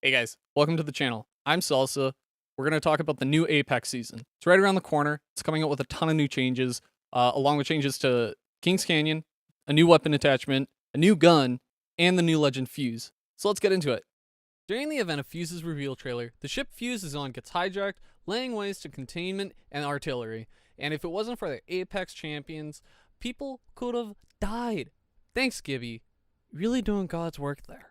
Hey guys, welcome to the channel. I'm Salsa. We're going to talk about the new Apex season. It's right around the corner. It's coming out with a ton of new changes, along with changes to Kings Canyon, a new weapon attachment, a new gun, and the new Legend Fuse. So let's get into it. During the event of Fuse's reveal trailer, the ship Fuse is on gets hijacked, laying waste to containment and artillery. And if it wasn't for the Apex champions, people could have died. Thanks, Gibby. Really doing God's work there.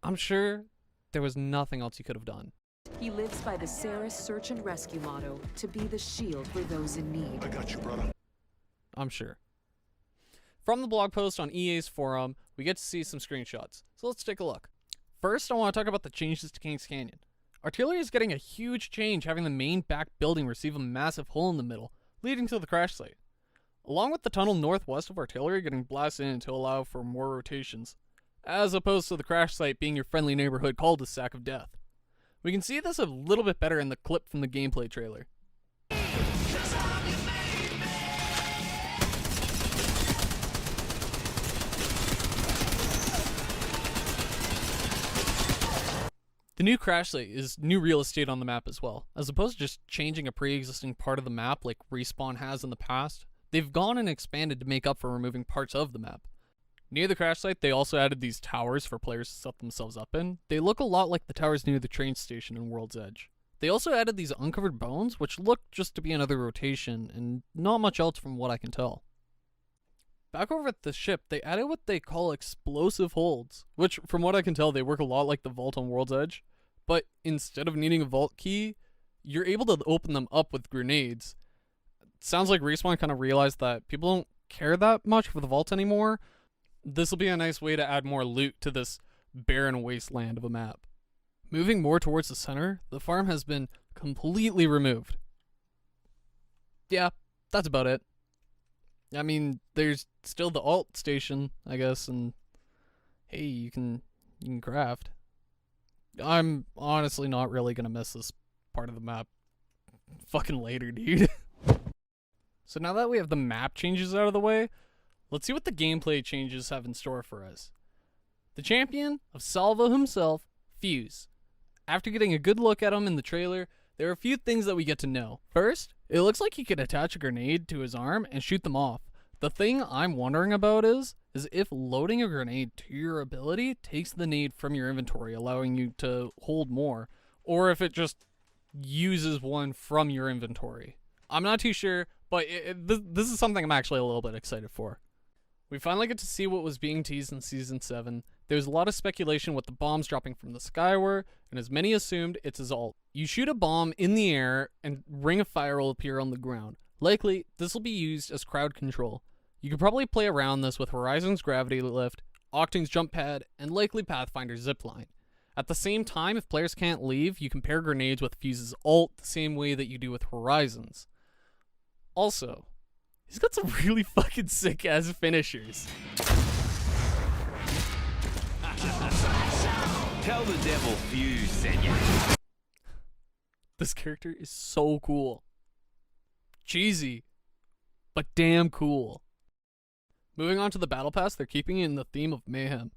I'm sure there was nothing else he could have done. He lives by the Ceres search and rescue motto, to be the shield for those in need. I got you, brother. I'm sure. From the blog post on EA's forum, we get to see some screenshots. So let's take a look. First, I want to talk about the changes to Kings Canyon. Artillery is getting a huge change, having the main back building receive a massive hole in the middle, leading to the crash site. Along with the tunnel northwest of Artillery getting blasted in to allow for more rotations, as opposed to the crash site being your friendly neighborhood cul-de-sac of death. We can see this a little bit better in the clip from the gameplay trailer. The new crash site is new real estate on the map as well. As opposed to just changing a pre-existing part of the map like Respawn has in the past, they've gone and expanded to make up for removing parts of the map. Near the crash site, they also added these towers for players to set themselves up in. They look a lot like the towers near the train station in World's Edge. They also added these uncovered bones, which look just to be another rotation, and not much else from what I can tell. Back over at the ship, they added what they call explosive holds, which from what I can tell, they work a lot like the vault on World's Edge. But instead of needing a vault key, you're able to open them up with grenades. It sounds like Respawn kind of realized that people don't care that much for the vault anymore. This will be a nice way to add more loot to this barren wasteland of a map. Moving more towards the center, the farm has been completely removed. Yeah, that's about it. I mean, there's still the alt station, I guess, and hey, you can craft. I'm honestly not really gonna miss this part of the map fucking later, dude. So now that we have the map changes out of the way, let's see what the gameplay changes have in store for us. The champion of Salvo himself, Fuse. After getting a good look at him in the trailer, there are a few things that we get to know. First, it looks like he could attach a grenade to his arm and shoot them off. The thing I'm wondering about is if loading a grenade to your ability takes the nade from your inventory, allowing you to hold more, or if it just uses one from your inventory. I'm not too sure, but this is something I'm actually a little bit excited for. We finally get to see what was being teased in Season 7. There's a lot of speculation what the bombs dropping from the sky were, and as many assumed, it's his ult. You shoot a bomb in the air, and Ring of Fire will appear on the ground. Likely, this will be used as crowd control. You could probably play around this with Horizon's Gravity Lift, Octane's Jump Pad, and likely Pathfinder's Zipline. At the same time, if players can't leave, you can pair grenades with Fuse's ult the same way that you do with Horizon's. Also, he's got some really fucking sick-ass finishers. Tell the devil Fuse sent you. This character is so cool. Cheesy, but damn cool. Moving on to the Battle Pass, they're keeping it in the theme of mayhem.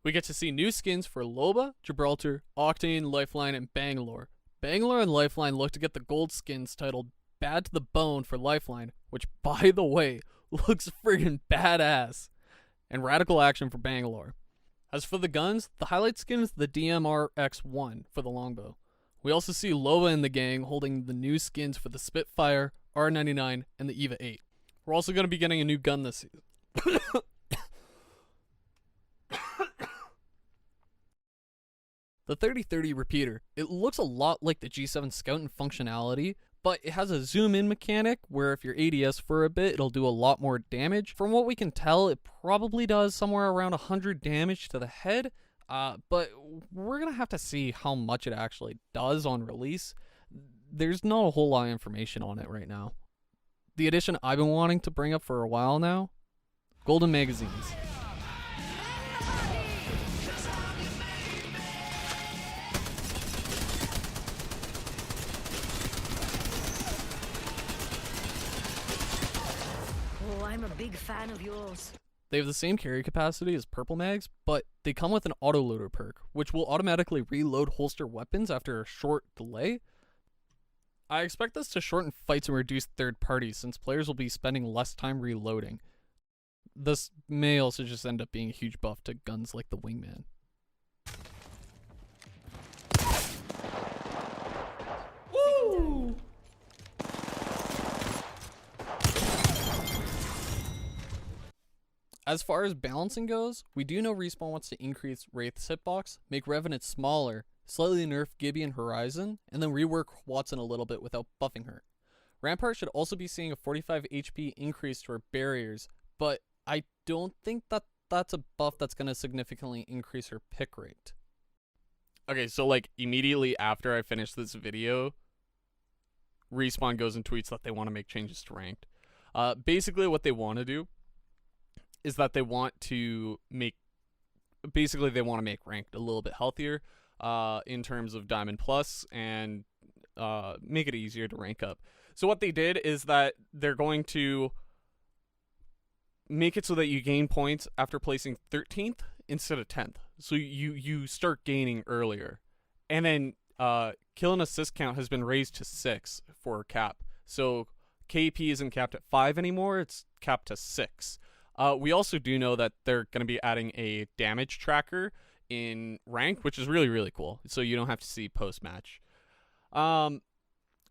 We get to see new skins for Loba, Gibraltar, Octane, Lifeline, and Bangalore. Bangalore and Lifeline look to get the gold skins titled Bad to the Bone for Lifeline, which, by the way, looks friggin' badass, and Radical Action for Bangalore. As for the guns, the highlight skin is the DMR-X1 for the longbow. We also see Loba and the gang holding the new skins for the Spitfire, R99, and the EVA 8. We're also going to be getting a new gun this season. The 3030 repeater. It looks a lot like the G7 Scout in functionality, but it has a zoom in mechanic where if you're ADS for a bit, it'll do a lot more damage. From what we can tell, it probably does somewhere around 100 damage to the head, but we're going to have to see how much it actually does on release. There's not a whole lot of information on it right now. The addition I've been wanting to bring up for a while now, Golden Magazines. Oh, I'm a big fan of yours. They have the same carry capacity as purple mags, but they come with an autoloader perk, which will automatically reload holster weapons after a short delay. I expect this to shorten fights and reduce third parties, since players will be spending less time reloading. This may also just end up being a huge buff to guns like the Wingman. Woo! As far as balancing goes, we do know Respawn wants to increase Wraith's hitbox, make Revenant smaller, slightly nerf Gibby and Horizon, and then rework Wattson a little bit without buffing her. Rampart should also be seeing a 45 HP increase to her barriers, but I don't think that that's a buff that's going to significantly increase her pick rate. Okay, so like immediately after I finish this video, Respawn goes and tweets that they want to make changes to ranked. Basically what they want to do is that they want to make ranked a little bit healthier in terms of Diamond Plus and make it easier to rank up. So what they did is that they're going to make it so that you gain points after placing 13th instead of 10th. So you start gaining earlier. And then kill and assist count has been raised to 6 for cap. So KP isn't capped at 5 anymore, it's capped to 6. We also do know that they're going to be adding a damage tracker in ranked, which is really, really cool. So you don't have to see post-match. And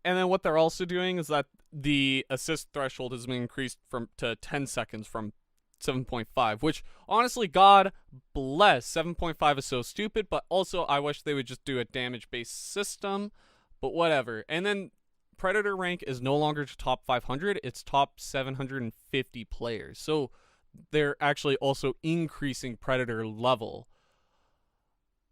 then what they're also doing is that the assist threshold has been increased to 10 seconds from 7.5, which honestly, God bless, 7.5 is so stupid, but also I wish they would just do a damage-based system, but whatever. And then Predator rank is no longer top 500, it's top 750 players. So they're actually also increasing Predator level.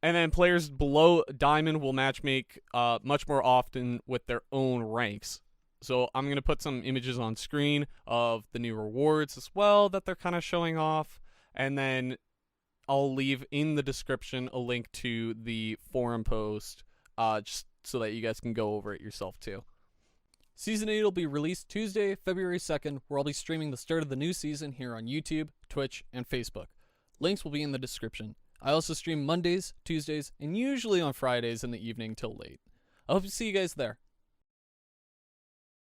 And then players below Diamond will matchmake much more often with their own ranks. So I'm going to put some images on screen of the new rewards as well that they're kind of showing off. And then I'll leave in the description a link to the forum post just so that you guys can go over it yourself too. Season 8 will be released Tuesday, February 2nd, where I'll be streaming the start of the new season here on YouTube, Twitch, and Facebook. Links will be in the description. I also stream Mondays, Tuesdays, and usually on Fridays in the evening till late. I hope to see you guys there.